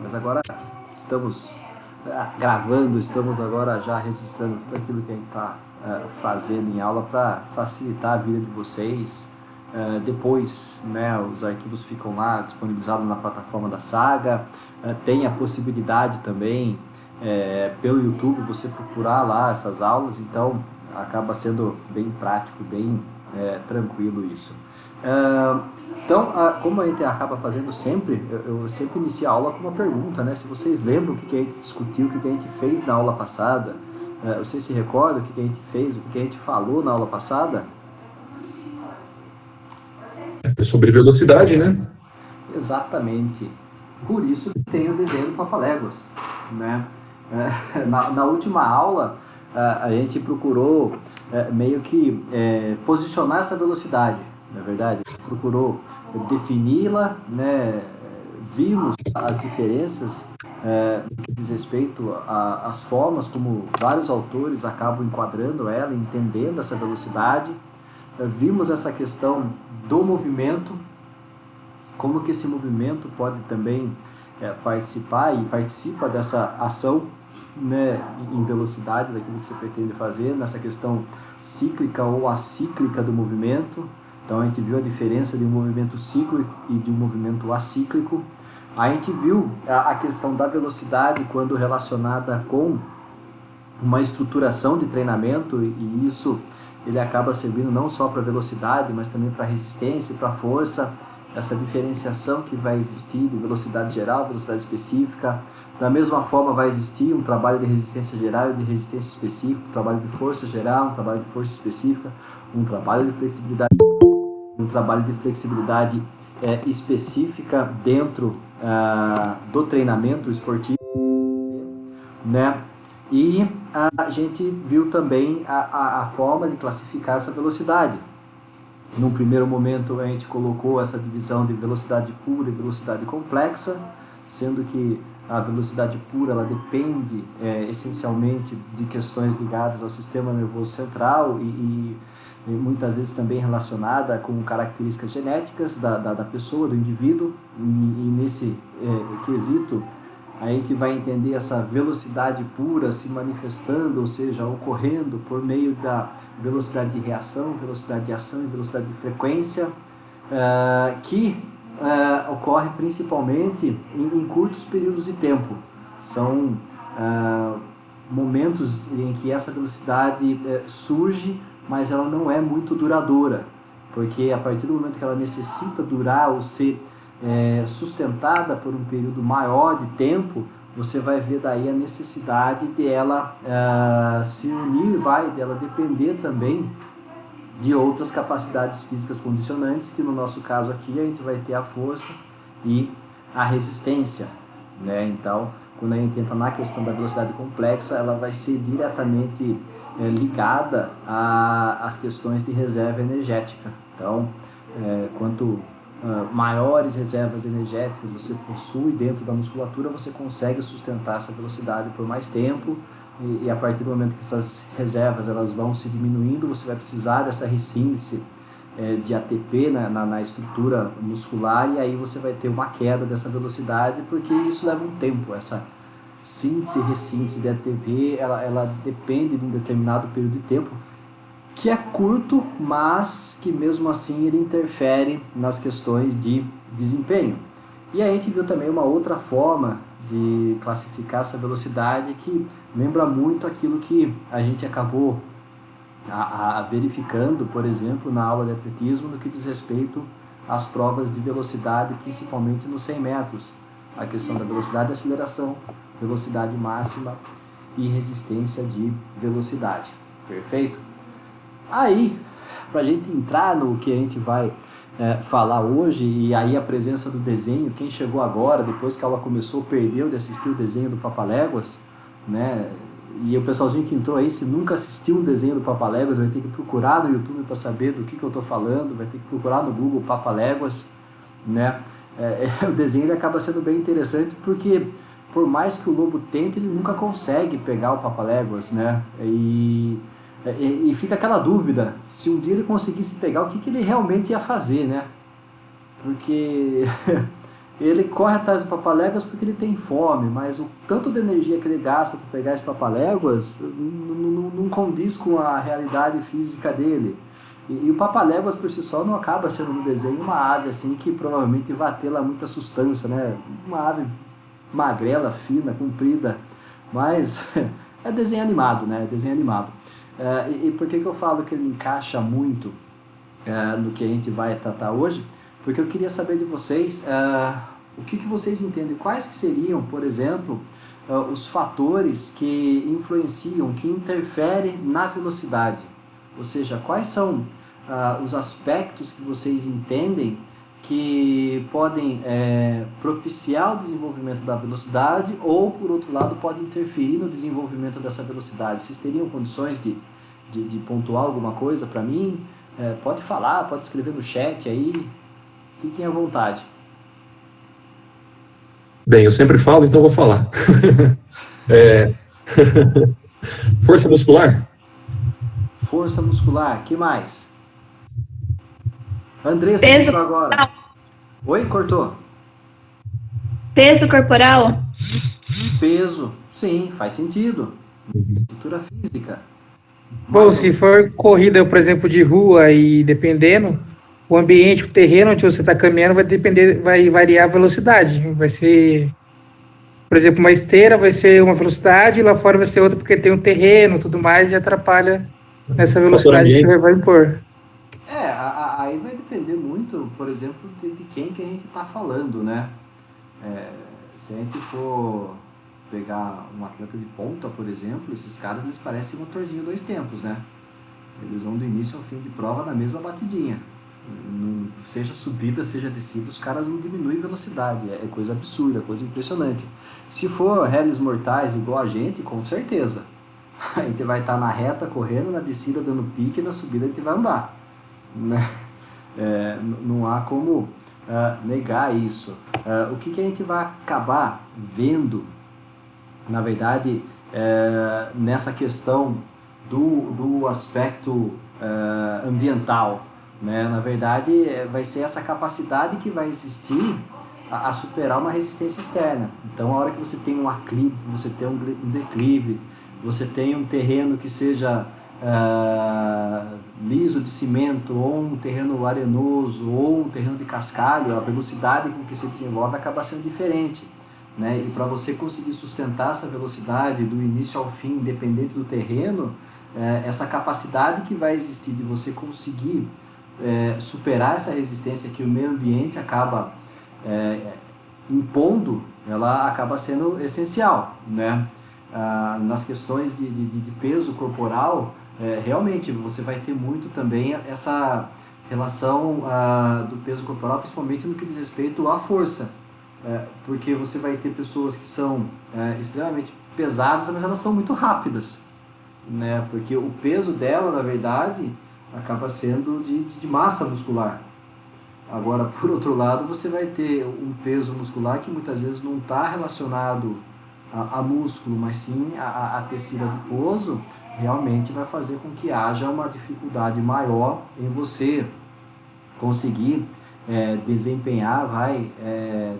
Mas agora estamos gravando, estamos agora já registrando tudo aquilo que a gente está fazendo em aula para facilitar a vida de vocês. Depois, né, os arquivos ficam lá disponibilizados na plataforma da Saga. Tem a possibilidade também, pelo YouTube, você procurar lá essas aulas, então acaba sendo bem prático, bem tranquilo isso. Então, como a gente acaba fazendo sempre, eu sempre inicio a aula com uma pergunta, né? Se vocês lembram o que a gente discutiu, o que a gente fez na aula passada, vocês se recordam o que a gente fez, o que a gente falou na aula passada? É sobre velocidade, né? Exatamente. Por isso que tem o desenho do Papaléguas, né? Na última aula, a gente procurou meio que posicionar essa velocidade, na verdade. Procurou defini-la, né? Vimos as diferenças no que diz respeito às formas como vários autores acabam enquadrando ela, entendendo essa velocidade. Vimos essa questão do movimento, como que esse movimento pode também participar e participa dessa ação, né, em velocidade daquilo que você pretende fazer, nessa questão cíclica ou acíclica do movimento. Então a gente viu a diferença de um movimento cíclico e de um movimento acíclico. A gente viu a questão da velocidade quando relacionada com uma estruturação de treinamento, e isso ele acaba servindo não só para velocidade, mas também para resistência e para força, essa diferenciação que vai existir de velocidade geral, velocidade específica. Da mesma forma vai existir um trabalho de resistência geral e de resistência específica, um trabalho de força geral, um trabalho de força específica, um trabalho de flexibilidade, específica dentro do treinamento esportivo, né? E a gente viu também a forma de classificar essa velocidade. Num primeiro momento a gente colocou essa divisão de velocidade pura e velocidade complexa, sendo que a velocidade pura ela depende essencialmente de questões ligadas ao sistema nervoso central e muitas vezes também relacionada com características genéticas da pessoa, do indivíduo, e nesse quesito a gente vai entender essa velocidade pura se manifestando, ou seja, ocorrendo por meio da velocidade de reação, velocidade de ação e velocidade de frequência, que ocorre principalmente em curtos períodos de tempo. São momentos em que essa velocidade surge, mas ela não é muito duradoura, porque a partir do momento que ela necessita durar ou ser sustentada por um período maior de tempo, você vai ver daí a necessidade dela se unir, dela depender também de outras capacidades físicas condicionantes, que no nosso caso aqui a gente vai ter a força e a resistência, né? Então, quando a gente entra na questão da velocidade complexa, ela vai ser diretamente ligada às questões de reserva energética. Então, quanto maiores reservas energéticas você possui dentro da musculatura, você consegue sustentar essa velocidade por mais tempo, e a partir do momento que essas reservas elas vão se diminuindo, você vai precisar dessa ressíntese de ATP na estrutura muscular, e aí você vai ter uma queda dessa velocidade, porque isso leva um tempo. Essa síntese e ressíntese de ATP ela depende de um determinado período de tempo, que é curto, mas que mesmo assim ele interfere nas questões de desempenho. E aí a gente viu também uma outra forma de classificar essa velocidade que lembra muito aquilo que a gente acabou verificando, por exemplo, na aula de atletismo, no que diz respeito às provas de velocidade, principalmente nos 100 metros. A questão da velocidade de aceleração, velocidade máxima e resistência de velocidade. Perfeito? Aí, para a gente entrar no que a gente vai falar hoje, e aí a presença do desenho, quem chegou agora, depois que a aula começou, perdeu de assistir o desenho do Papaléguas, né? E o pessoalzinho que entrou aí, se nunca assistiu um desenho do Papaléguas, vai ter que procurar no YouTube para saber do que eu estou falando, vai ter que procurar no Google Papaléguas, né? O desenho ele acaba sendo bem interessante porque, por mais que o lobo tente, ele nunca consegue pegar o Papaléguas, né? E fica aquela dúvida, se um dia ele conseguisse pegar, o que ele realmente ia fazer, né? Porque Ele corre atrás do Papaléguas porque ele tem fome, mas o tanto de energia que ele gasta para pegar esse Papaléguas não condiz com a realidade física dele. E o Papaléguas por si só não acaba sendo no desenho uma ave assim que provavelmente vai ter lá muita sustância, né? Uma ave magrela, fina, comprida, mas é desenho animado, né? É desenho animado. E por que eu falo que ele encaixa muito no que a gente vai tratar hoje? Porque eu queria saber de vocês o que vocês entendem, quais que seriam, por exemplo, os fatores que influenciam, que interferem na velocidade. Ou seja, quais são os aspectos que vocês entendem que podem propiciar o desenvolvimento da velocidade ou, por outro lado, podem interferir no desenvolvimento dessa velocidade. Vocês teriam condições de pontuar alguma coisa para mim? Pode falar, pode escrever no chat aí, fiquem à vontade. Bem, eu sempre falo, então vou falar. Força muscular? Força muscular, que mais? Andressa, Peso entrou agora. Oi, cortou? Peso corporal? Peso, sim, faz sentido. Estrutura física. Bom, se for corrida, por exemplo, de rua e dependendo, o ambiente, o terreno onde você está caminhando vai variar a velocidade. Vai ser, por exemplo, uma esteira vai ser uma velocidade, e lá fora vai ser outra porque tem um terreno e tudo mais e atrapalha nessa velocidade que você vai impor. Aí vai depender muito, por exemplo, de quem que a gente está falando, né? Se a gente for pegar um atleta de ponta, por exemplo, esses caras eles parecem motorzinho 2 tempos, né? Eles vão do início ao fim de prova na mesma batidinha. Seja subida, seja descida, os caras não diminuem velocidade. É coisa absurda, coisa impressionante. Se for réis mortais igual a gente, com certeza. A gente vai estar na reta correndo, na descida dando pique, na subida a gente vai andar, né? Não há como negar isso. O que a gente vai acabar vendo, na verdade, nessa questão do aspecto ambiental, né? Na verdade, vai ser essa capacidade que vai existir a superar uma resistência externa. Então, a hora que você tem um aclive, você tem um declive, você tem um terreno que seja liso de cimento, ou um terreno arenoso, ou um terreno de cascalho, a velocidade com que se desenvolve acaba sendo diferente, né? E para você conseguir sustentar essa velocidade do início ao fim, independente do terreno, essa capacidade que vai existir de você conseguir superar essa resistência que o meio ambiente acaba impondo, ela acaba sendo essencial, né? Nas questões de peso corporal, realmente você vai ter muito também essa relação do peso corporal, principalmente no que diz respeito à força, porque você vai ter pessoas que são extremamente pesadas, mas elas são muito rápidas, né? Porque o peso dela, na verdade, acaba sendo de massa muscular. Agora, por outro lado, você vai ter um peso muscular que muitas vezes não está relacionado a músculo, mas sim a tecido adiposo, realmente vai fazer com que haja uma dificuldade maior em você conseguir desempenhar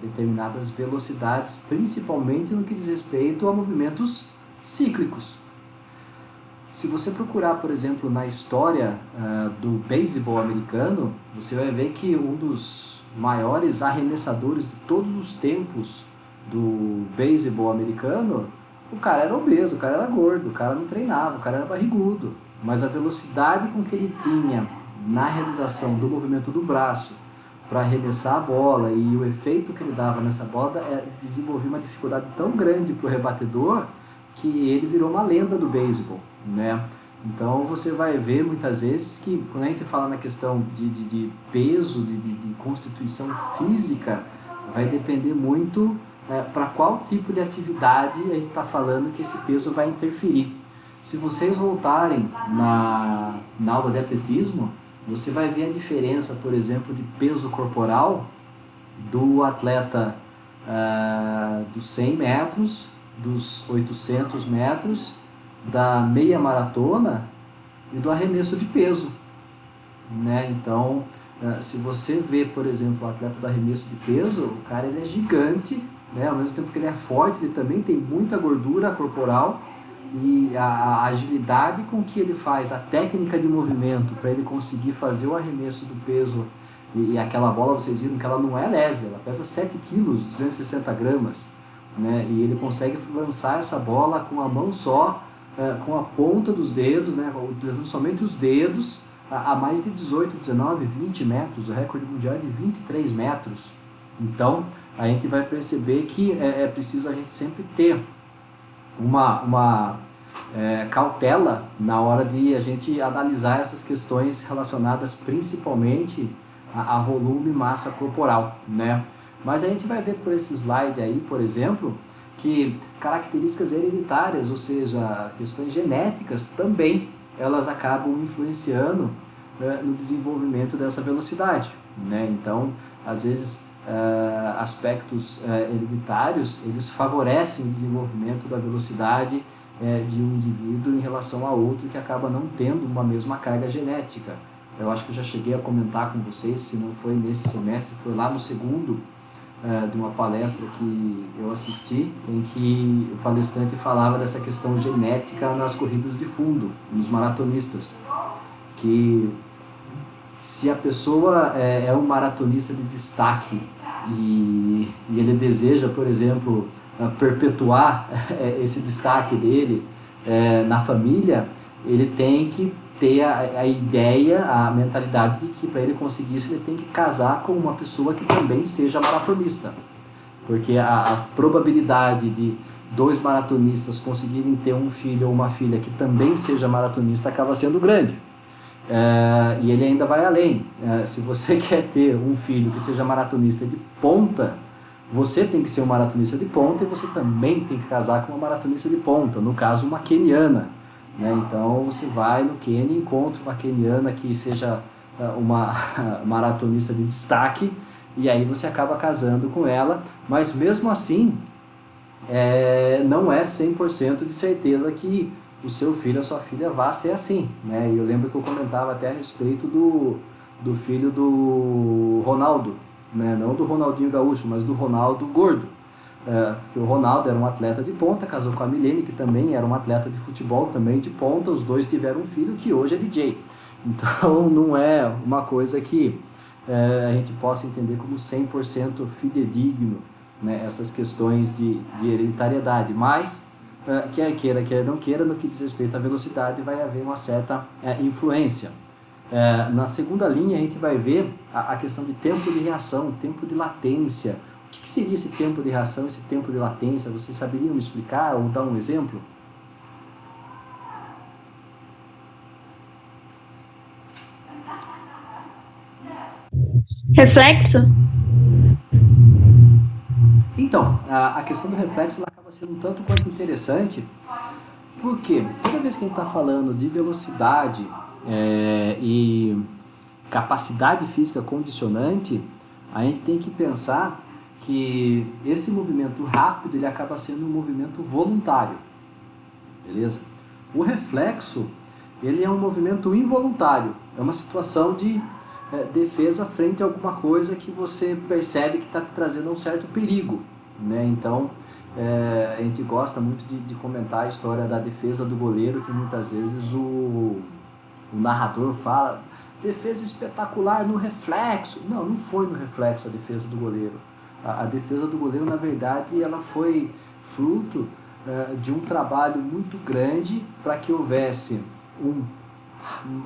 determinadas velocidades, principalmente no que diz respeito a movimentos cíclicos. Se você procurar, por exemplo, na história do beisebol americano, você vai ver que um dos maiores arremessadores de todos os tempos do beisebol americano, o cara era obeso, o cara era gordo, o cara não treinava, o cara era barrigudo, mas a velocidade com que ele tinha na realização do movimento do braço para arremessar a bola e o efeito que ele dava nessa bola desenvolvia uma dificuldade tão grande para o rebatedor que ele virou uma lenda do beisebol, né? Então você vai ver muitas vezes que quando a gente fala na questão de peso, de constituição física, vai depender muito para qual tipo de atividade a gente está falando que esse peso vai interferir. Se vocês voltarem na aula de atletismo, você vai ver a diferença, por exemplo, de peso corporal do atleta dos 100 metros, dos 800 metros, da meia maratona e do arremesso de peso, né? Então, Se você vê, por exemplo, o atleta do arremesso de peso, o cara ele é gigante, né? Ao mesmo tempo que ele é forte, ele também tem muita gordura corporal, e a agilidade com que ele faz, a técnica de movimento para ele conseguir fazer o arremesso do peso, e aquela bola, vocês viram que ela não é leve, ela pesa 7 quilos, 260 gramas, né? E ele consegue lançar essa bola com a mão só, com a ponta dos dedos, né? Utilizando somente os dedos, a mais de 18, 19, 20 metros, o recorde mundial é de 23 metros. Então, a gente vai perceber que é preciso a gente sempre ter uma cautela na hora de a gente analisar essas questões relacionadas principalmente a volume e massa corporal, né? Mas a gente vai ver por esse slide aí, por exemplo, que características hereditárias, ou seja, questões genéticas também, elas acabam influenciando, né, no desenvolvimento dessa velocidade, né? Então, às vezes, aspectos hereditários, eles favorecem o desenvolvimento da velocidade de um indivíduo em relação a outro que acaba não tendo uma mesma carga genética. Eu acho que eu já cheguei a comentar com vocês, se não foi nesse semestre, foi lá no segundo, de uma palestra que eu assisti, em que o palestrante falava dessa questão genética nas corridas de fundo, nos maratonistas, que se a pessoa é um maratonista de destaque e ele deseja, por exemplo, perpetuar esse destaque dele na família, ele tem que ter a ideia, a mentalidade de que para ele conseguir isso ele tem que casar com uma pessoa que também seja maratonista, porque a probabilidade de dois maratonistas conseguirem ter um filho ou uma filha que também seja maratonista acaba sendo grande. E ele ainda vai além. Se você quer ter um filho que seja maratonista de ponta, você tem que ser um maratonista de ponta e você também tem que casar com uma maratonista de ponta, no caso uma queniana, né? Então você vai no Quênia e encontra uma queniana que seja uma maratonista de destaque, e aí você acaba casando com ela, mas mesmo assim não é 100% de certeza que o seu filho ou a sua filha vá ser assim, né? E eu lembro que eu comentava até a respeito do filho do Ronaldo, né? Não do Ronaldinho Gaúcho, mas do Ronaldo gordo, porque o Ronaldo era um atleta de ponta, casou com a Milene, que também era uma atleta de futebol também de ponta, os dois tiveram um filho que hoje é DJ. Então não é uma coisa que a gente possa entender como 100% fidedigno, né? Essas questões de hereditariedade, mas quer queira, quer não queira, no que diz respeito à velocidade vai haver uma certa influência. Na segunda linha a gente vai ver a questão de tempo de reação, tempo de latência. O que seria esse tempo de reação, esse tempo de latência? Vocês saberiam me explicar ou dar um exemplo? Reflexo? Então, a questão do reflexo ela acaba sendo um tanto quanto interessante, porque toda vez que a gente está falando de velocidade e capacidade física condicionante, a gente tem que pensar que esse movimento rápido ele acaba sendo um movimento voluntário, beleza? O reflexo ele é um movimento involuntário, é uma situação de defesa frente a alguma coisa que você percebe que está te trazendo um certo perigo, né? Então a gente gosta muito de comentar a história da defesa do goleiro, que muitas vezes o narrador fala defesa espetacular no reflexo. Não foi no reflexo a defesa do goleiro. A defesa do goleiro, na verdade, ela foi fruto de um trabalho muito grande para que houvesse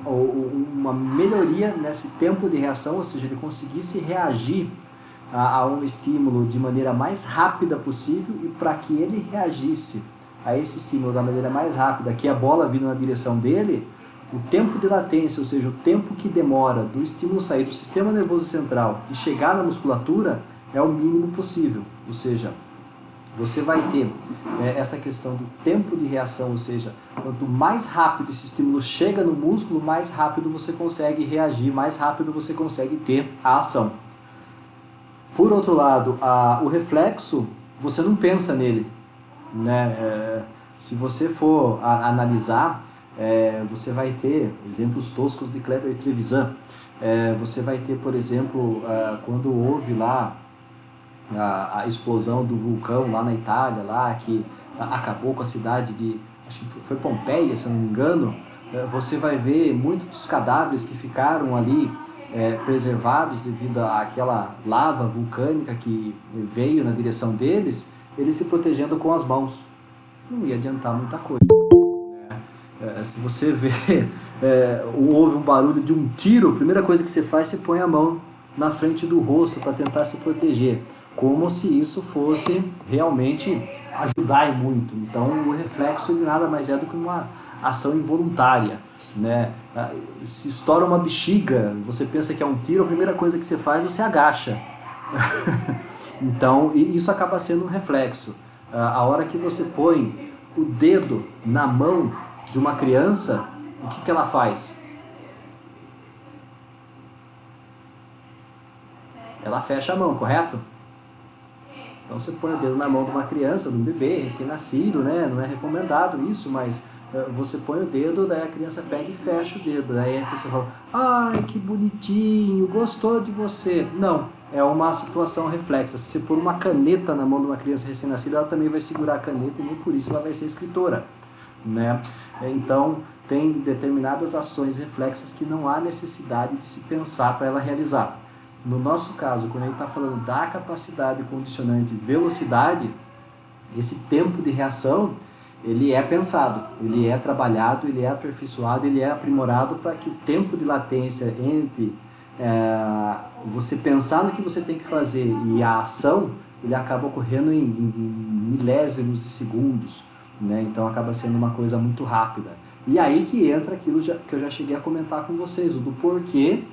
uma melhoria nesse tempo de reação, ou seja, ele conseguisse reagir a um estímulo de maneira mais rápida possível, e para que ele reagisse a esse estímulo da maneira mais rápida, que a bola vindo na direção dele, o tempo de latência, ou seja, o tempo que demora do estímulo sair do sistema nervoso central e chegar na musculatura é o mínimo possível. Ou seja, você vai ter essa questão do tempo de reação, ou seja, quanto mais rápido esse estímulo chega no músculo, mais rápido você consegue reagir, mais rápido você consegue ter a ação. Por outro lado, o reflexo, você não pensa nele, né? Se você for analisar, você vai ter exemplos toscos de Kleber Trevisan. Você vai ter, por exemplo, quando houve lá a explosão do vulcão lá na Itália, lá que acabou com a cidade de, acho que foi Pompeia, se eu não me engano, você vai ver muitos dos cadáveres que ficaram ali preservados devido àquela lava vulcânica que veio na direção deles, eles se protegendo com as mãos. Não ia adiantar muita coisa. Se você vê, houve um barulho de um tiro, a primeira coisa que você faz, você põe a mão na frente do rosto para tentar se proteger, como se isso fosse realmente ajudar muito. Então o reflexo ele nada mais é do que uma ação involuntária, né? Se estoura uma bexiga, você pensa que é um tiro, a primeira coisa que você faz, você agacha. Então isso acaba sendo um reflexo. A hora que você põe o dedo na mão de uma criança, o que ela faz? Ela fecha a mão, correto? Então você põe o dedo na mão de uma criança, de um bebê recém-nascido, né? Não é recomendado isso, mas você põe o dedo, daí a criança pega e fecha o dedo. Daí a pessoa fala, ai, que bonitinho, gostou de você. Não, é uma situação reflexa. Se você pôr uma caneta na mão de uma criança recém-nascida, ela também vai segurar a caneta e nem por isso ela vai ser escritora, né? Então, tem determinadas ações reflexas que não há necessidade de se pensar para ela realizar. No nosso caso, quando a gente está falando da capacidade condicionante velocidade, esse tempo de reação, ele é pensado, ele é trabalhado, ele é aperfeiçoado, ele é aprimorado para que o tempo de latência entre você pensar no que você tem que fazer e a ação, ele acaba ocorrendo em milésimos de segundos, né? Então acaba sendo uma coisa muito rápida. E aí que entra aquilo que eu já cheguei a comentar com vocês, o do porquê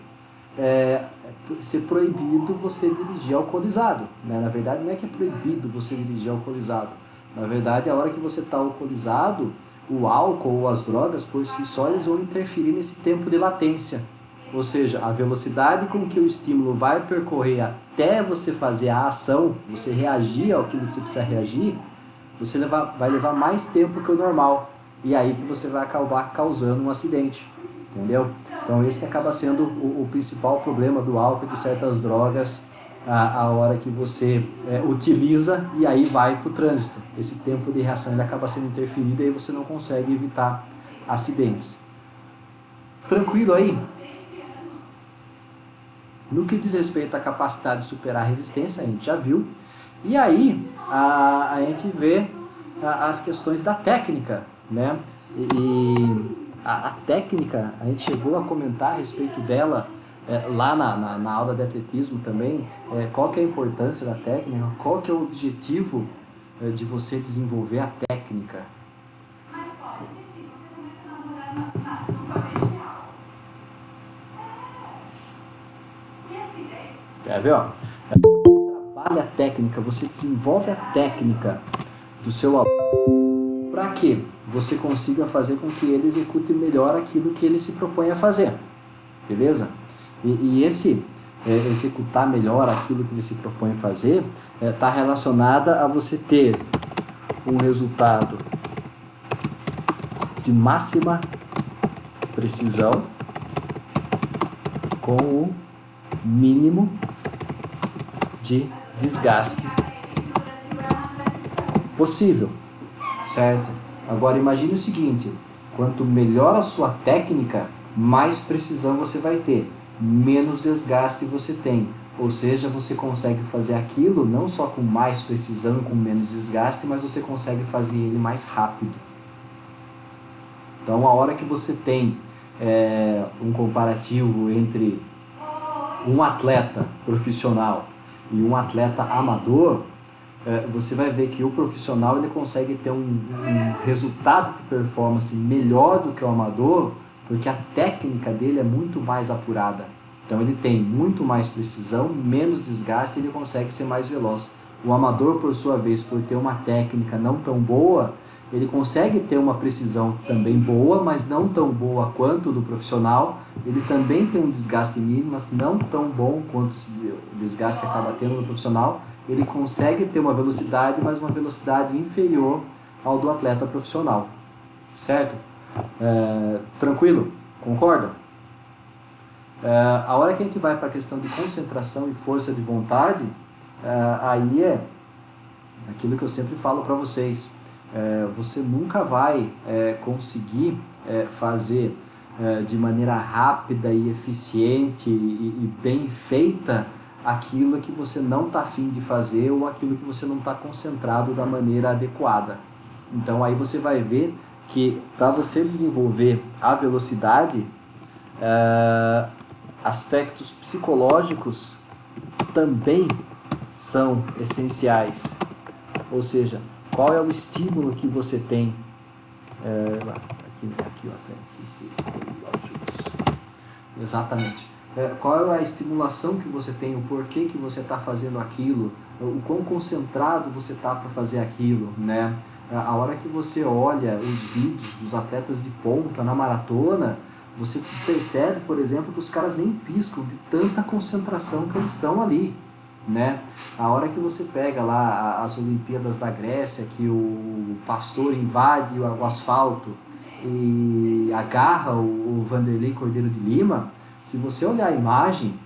ser proibido você dirigir alcoolizado, né? Na verdade não é que é proibido você dirigir alcoolizado, na verdade a hora que você está alcoolizado, o álcool ou as drogas por si só eles vão interferir nesse tempo de latência, ou seja, a velocidade com que o estímulo vai percorrer até você fazer a ação, você reagir ao que você precisa reagir, você vai levar mais tempo que o normal, e aí que você vai acabar causando um acidente, entendeu? Então esse que acaba sendo o principal problema do álcool e de certas drogas a hora que você utiliza e aí vai para o trânsito. Esse tempo de reação ele acaba sendo interferido e aí você não consegue evitar acidentes. Tranquilo aí? No que diz respeito à capacidade de superar a resistência, a gente já viu. E aí a gente vê as questões da técnica, né? E a técnica, a gente chegou a comentar a respeito dela lá na aula de atletismo também, qual que é a importância da técnica, qual que é o objetivo de você desenvolver a técnica. Quer ver? Trabalha a técnica, você desenvolve a técnica do seu aluno para que você consiga fazer com que ele execute melhor aquilo que ele se propõe a fazer, beleza? E esse executar melhor aquilo que ele se propõe a fazer está relacionada a você ter um resultado de máxima precisão com o mínimo de desgaste possível, certo? Agora imagine o seguinte, quanto melhor a sua técnica, mais precisão você vai ter, menos desgaste você tem, ou seja, você consegue fazer aquilo não só com mais precisão e com menos desgaste, mas você consegue fazer ele mais rápido. Então a hora que você tem um comparativo entre um atleta profissional e um atleta amador, você vai ver que o profissional ele consegue ter um resultado de performance melhor do que o amador, porque a técnica dele é muito mais apurada. Então ele tem muito mais precisão, menos desgaste e ele consegue ser mais veloz. O amador, por sua vez, por ter uma técnica não tão boa, ele consegue ter uma precisão também boa, mas não tão boa quanto o do profissional. Ele também tem um desgaste mínimo, mas não tão bom quanto o desgaste que acaba tendo no profissional. Ele consegue ter uma velocidade, mas uma velocidade inferior ao do atleta profissional. Certo? Tranquilo? Concorda? A hora que a gente vai para a questão de concentração e força de vontade, aí é aquilo que eu sempre falo para vocês. Você nunca vai conseguir fazer de maneira rápida e eficiente e bem feita aquilo que você não está afim de fazer ou aquilo que você não está concentrado da maneira adequada. Então aí você vai ver que para você desenvolver a velocidade, aspectos psicológicos também são essenciais. Ou seja, qual é o estímulo que você tem? Aqui exatamente. Qual é a estimulação que você tem, o porquê que você está fazendo aquilo, o quão concentrado você está para fazer aquilo, né? A hora que você olha os vídeos dos atletas de ponta na maratona, você percebe, por exemplo, que os caras nem piscam de tanta concentração que eles estão ali, né? A hora que você pega lá as Olimpíadas da Grécia, que o pastor invade o asfalto e agarra o Vanderlei Cordeiro de Lima, se você olhar a imagem,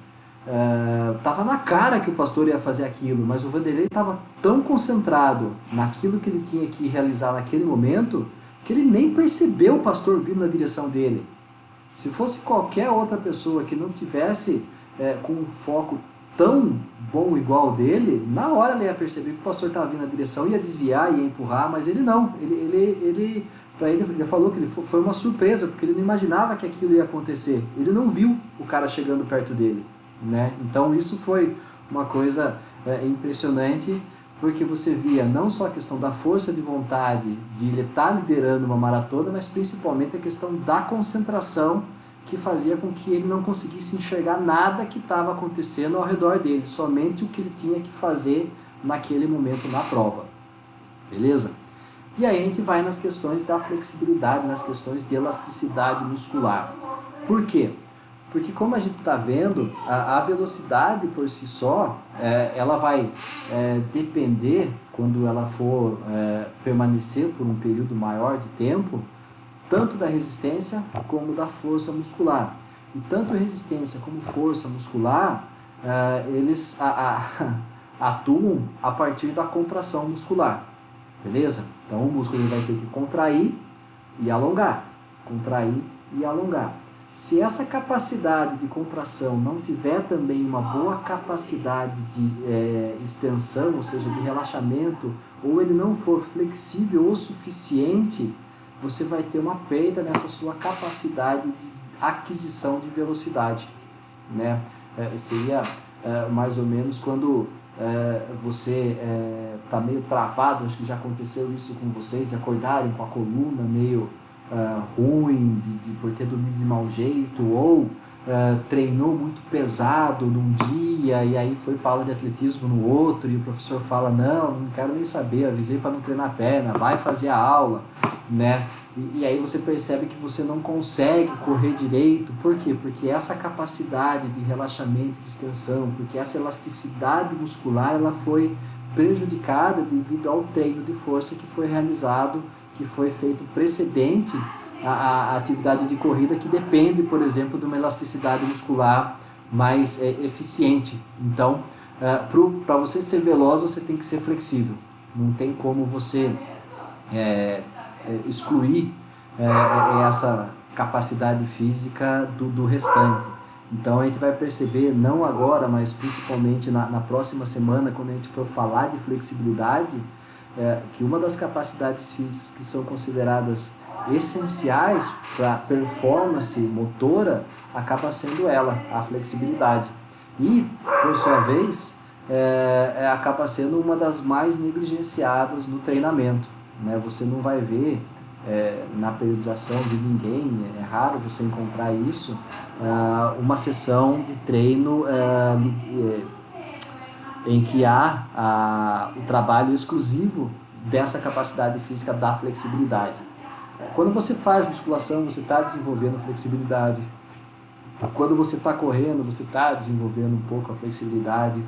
tava na cara que o pastor ia fazer aquilo, mas o Vanderlei estava tão concentrado naquilo que ele tinha que realizar naquele momento, que ele nem percebeu o pastor vindo na direção dele. Se fosse qualquer outra pessoa que não tivesse com um foco tão bom igual dele, na hora ele ia perceber que o pastor estava vindo na direção, ia desviar, ia empurrar, mas ele não. Ele falou que foi uma surpresa, porque ele não imaginava que aquilo ia acontecer. Ele não viu o cara chegando perto dele, né? Então isso foi uma coisa impressionante, porque você via não só a questão da força de vontade de ele estar liderando uma maratona, mas principalmente a questão da concentração, que fazia com que ele não conseguisse enxergar nada que estava acontecendo ao redor dele, somente o que ele tinha que fazer naquele momento na prova. Beleza? E aí a gente vai nas questões da flexibilidade, nas questões de elasticidade muscular. Por quê? Porque como a gente está vendo, a velocidade por si só, ela vai depender, quando ela for permanecer por um período maior de tempo, tanto da resistência como da força muscular. E tanto resistência como força muscular, eles atuam a partir da contração muscular. Beleza? Então o músculo ele vai ter que contrair e alongar. Contrair e alongar. Se essa capacidade de contração não tiver também uma boa capacidade de extensão, ou seja, de relaxamento, ou ele não for flexível o suficiente, você vai ter uma perda nessa sua capacidade de aquisição de velocidade, né? Seria mais ou menos quando você está meio travado, acho que já aconteceu isso com vocês, de acordarem com a coluna meio ruim, por ter dormido de mau jeito, ou treinou muito pesado num dia e aí foi para aula de atletismo no outro e o professor fala, não quero nem saber, avisei para não treinar a perna, vai fazer a aula, né? E aí você percebe que você não consegue correr direito. Por quê? Porque essa capacidade de relaxamento, de extensão, porque essa elasticidade muscular ela foi prejudicada devido ao treino de força que foi realizado, que foi feito precedente à atividade de corrida, que depende, por exemplo, de uma elasticidade muscular mais eficiente. Então, para você ser veloz, você tem que ser flexível. Não tem como você excluir essa capacidade física do restante. Então a gente vai perceber, não agora, mas principalmente na próxima semana, quando a gente for falar de flexibilidade, que uma das capacidades físicas que são consideradas essenciais para a performance motora acaba sendo a flexibilidade. E, por sua vez, acaba sendo uma das mais negligenciadas no treinamento, né? Você não vai ver na periodização de ninguém, é raro você encontrar isso, uma sessão de treino em que há o trabalho exclusivo dessa capacidade física da flexibilidade. Quando você faz musculação, você está desenvolvendo flexibilidade. Quando você está correndo, você está desenvolvendo um pouco a flexibilidade.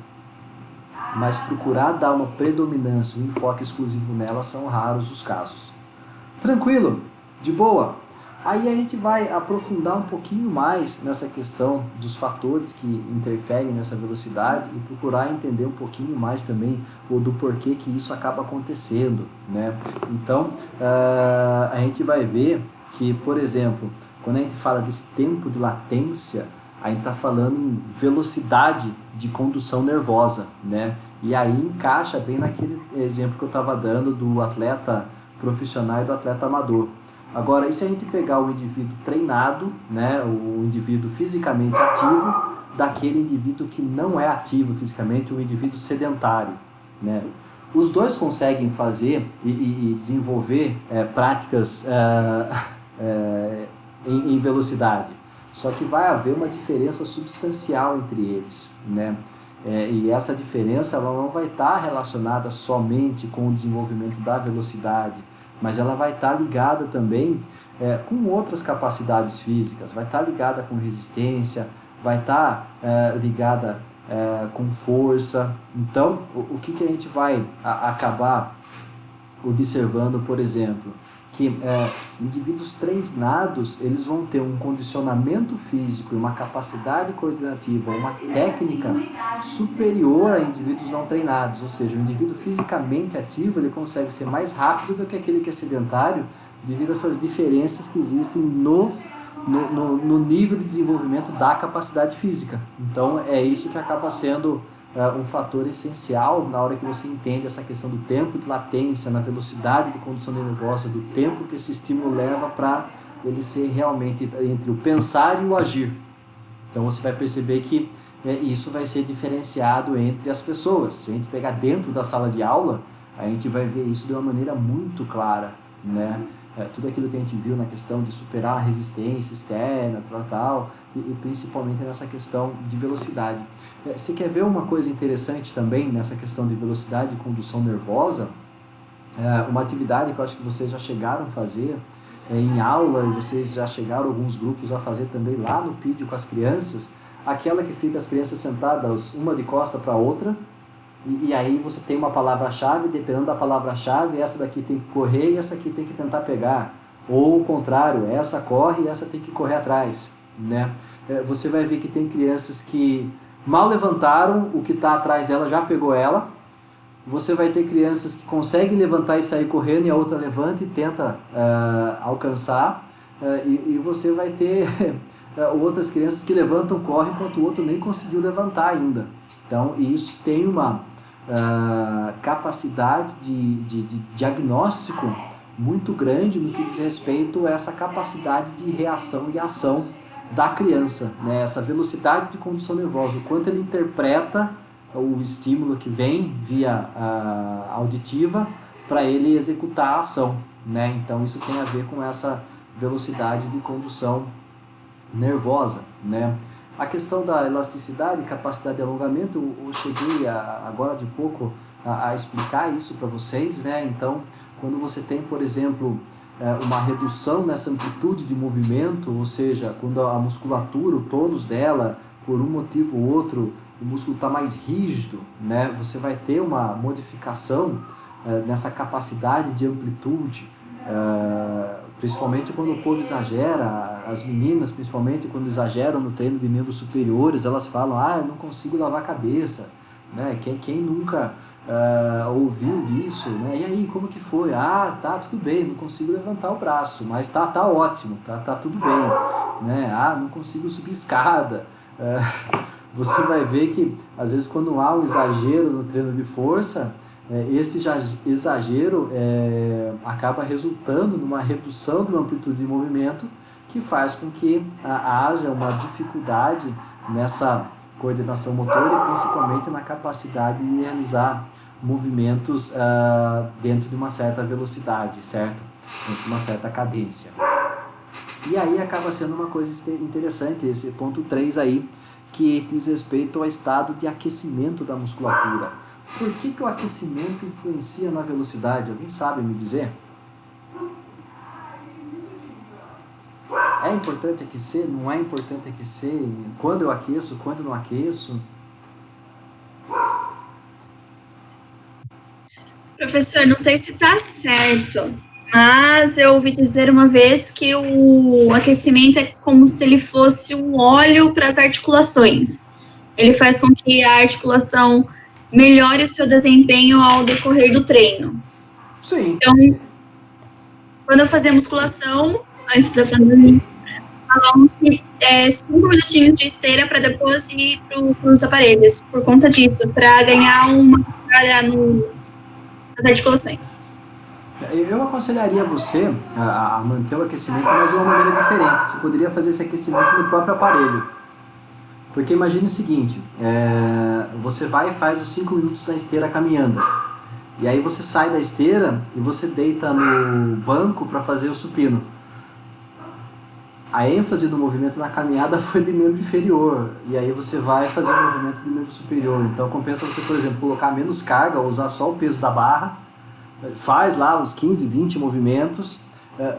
Mas procurar dar uma predominância, um enfoque exclusivo nela, são raros os casos. Tranquilo? De boa? Aí a gente vai aprofundar um pouquinho mais nessa questão dos fatores que interferem nessa velocidade e procurar entender um pouquinho mais também do porquê que isso acaba acontecendo, né? Então, a gente vai ver que, por exemplo, quando a gente fala desse tempo de latência, a gente está falando em velocidade de condução nervosa, né? E aí encaixa bem naquele exemplo que eu estava dando do atleta profissional e do atleta amador. Agora, e se a gente pegar o indivíduo treinado, né, o indivíduo fisicamente ativo, daquele indivíduo que não é ativo fisicamente, o indivíduo sedentário, né? Os dois conseguem fazer e desenvolver práticas em velocidade, só que vai haver uma diferença substancial entre eles, né? E essa diferença ela não vai estar relacionada somente com o desenvolvimento da velocidade, mas ela vai estar ligada também com outras capacidades físicas, vai estar ligada com resistência, vai estar ligada com força. Então, o que a gente vai acabar observando, por exemplo, que indivíduos treinados, eles vão ter um condicionamento físico, uma capacidade coordenativa, uma técnica superior a indivíduos não treinados, ou seja, o indivíduo fisicamente ativo, ele consegue ser mais rápido do que aquele que é sedentário, devido a essas diferenças que existem no nível de desenvolvimento da capacidade física. Então, é isso que acaba sendo um fator essencial na hora que você entende essa questão do tempo de latência, na velocidade de condução nervosa, do tempo que esse estímulo leva para ele ser realmente entre o pensar e o agir. Então você vai perceber que isso vai ser diferenciado entre as pessoas. Se a gente pegar dentro da sala de aula, a gente vai ver isso de uma maneira muito clara, né? Tudo aquilo que a gente viu na questão de superar a resistência externa, tal, e principalmente nessa questão de velocidade. Você quer ver uma coisa interessante também nessa questão de velocidade e condução nervosa? Uma atividade que eu acho que vocês já chegaram a fazer em aula, e vocês já chegaram alguns grupos a fazer também lá no PID com as crianças, aquela que fica as crianças sentadas uma de costa para a outra, e aí você tem uma palavra-chave, dependendo da palavra-chave, essa daqui tem que correr e essa aqui tem que tentar pegar. Ou o contrário, essa corre e essa tem que correr atrás, né? Você vai ver que tem crianças que mal levantaram, o que está atrás dela já pegou ela. Você vai ter crianças que conseguem levantar e sair correndo e a outra levanta e tenta alcançar. E você vai ter outras crianças que levantam, correm, enquanto o outro nem conseguiu levantar ainda. Então, isso tem uma capacidade de diagnóstico muito grande no que diz respeito a essa capacidade de reação e ação da criança, né? Essa velocidade de condução nervosa, o quanto ele interpreta o estímulo que vem via auditiva para ele executar a ação, né? Então, isso tem a ver com essa velocidade de condução nervosa, né? A questão da elasticidade, capacidade de alongamento, eu cheguei agora de pouco a explicar isso para vocês, né? Então, quando você tem, por exemplo, uma redução nessa amplitude de movimento, ou seja, quando a musculatura, o tônus dela, por um motivo ou outro, o músculo está mais rígido, né? Você vai ter uma modificação nessa capacidade de amplitude, principalmente quando o povo exagera, as meninas principalmente quando exageram no treino de membros superiores, elas falam, eu não consigo lavar a cabeça, né? Quem nunca ouviu disso, né? E aí, como que foi? Tá tudo bem, não consigo levantar o braço, mas tá ótimo, tá tudo bem, né? Não consigo subir escada. Você vai ver que às vezes quando há um exagero no treino de força, esse exagero acaba resultando numa redução de uma amplitude de movimento que faz com que haja uma dificuldade nessa coordenação motora e principalmente na capacidade de realizar movimentos dentro de uma certa velocidade, certo? Dentro de uma certa cadência. E aí acaba sendo uma coisa interessante, esse ponto 3 aí, que diz respeito ao estado de aquecimento da musculatura. Por que o aquecimento influencia na velocidade? Alguém sabe me dizer? É importante aquecer? Não é importante aquecer? Quando eu aqueço? Quando não aqueço? Professor, não sei se está certo, Mas eu ouvi dizer uma vez que o aquecimento é como se ele fosse um óleo para as articulações. Ele faz com que a articulação melhore o seu desempenho ao decorrer do treino. Sim. Então, quando eu fazia musculação, antes da pandemia, falavam que 5 minutinhos de esteira para depois ir para os aparelhos, por conta disso, para ganhar uma carga nas articulações. Eu aconselharia você a manter o aquecimento, mas de uma maneira diferente. Você poderia fazer esse aquecimento no próprio aparelho. Porque imagine o seguinte, você vai e faz os 5 minutos na esteira caminhando. E aí você sai da esteira e você deita no banco para fazer o supino. A ênfase do movimento na caminhada foi de membro inferior. E aí você vai fazer o movimento de membro superior. Então compensa você, por exemplo, colocar menos carga, usar só o peso da barra. Faz lá uns 15, 20 movimentos,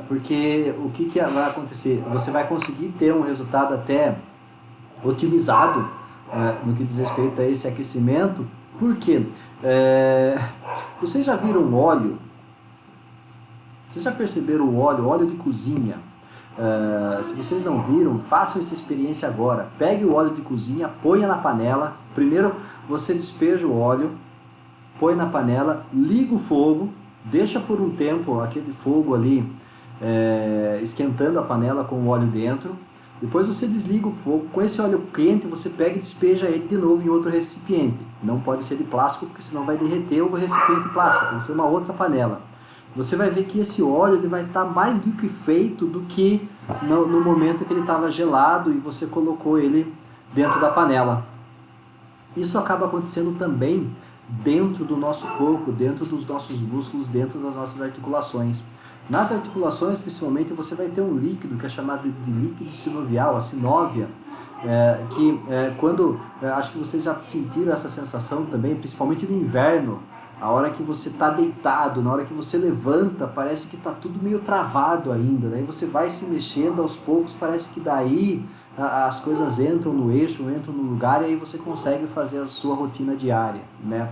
porque o que vai acontecer? Você vai conseguir ter um resultado até otimizado no que diz respeito a esse aquecimento. Por quê? Vocês já viram óleo? Vocês já perceberam o óleo de cozinha? Se vocês não viram, façam essa experiência agora. Pegue o óleo de cozinha, ponha na panela. Primeiro você despeja o óleo, põe na panela, liga o fogo, deixa por um tempo aquele fogo ali esquentando a panela com o óleo dentro. Depois você desliga o fogo, com esse óleo quente você pega e despeja ele de novo em outro recipiente. Não pode ser de plástico, porque senão vai derreter o recipiente plástico, tem que ser uma outra panela. Você vai ver que esse óleo ele vai estar mais liquefeito do que no momento que ele estava gelado e você colocou ele dentro da panela. Isso acaba acontecendo também dentro do nosso corpo, dentro dos nossos músculos, dentro das nossas articulações. Nas articulações, principalmente, você vai ter um líquido que é chamado de líquido sinovial, a sinóvia, acho que vocês já sentiram essa sensação também, principalmente no inverno, a hora que você está deitado, na hora que você levanta, parece que está tudo meio travado ainda, daí você vai se mexendo aos poucos, parece que daí as coisas entram no eixo, entram no lugar, e aí você consegue fazer a sua rotina diária, né?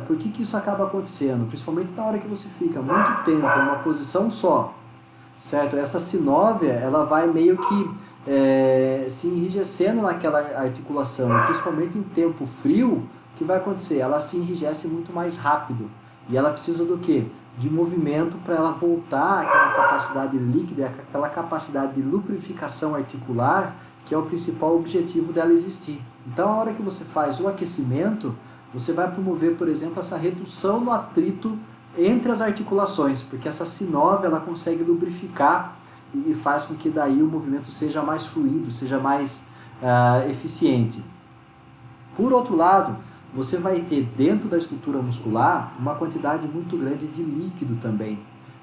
Por que isso acaba acontecendo? Principalmente na hora que você fica muito tempo em uma posição só, certo? Essa sinóvia, ela vai meio que se enrijecendo naquela articulação, principalmente em tempo frio. O que vai acontecer? Ela se enrijece muito mais rápido, e ela precisa do quê? De movimento para ela voltar àquela capacidade líquida, aquela capacidade de lubrificação articular, que é o principal objetivo dela existir. Então, a hora que você faz o aquecimento, você vai promover, por exemplo, essa redução no atrito entre as articulações, porque essa sinóvia ela consegue lubrificar e faz com que daí o movimento seja mais fluido, seja mais eficiente. Por outro lado, você vai ter dentro da estrutura muscular uma quantidade muito grande de líquido também,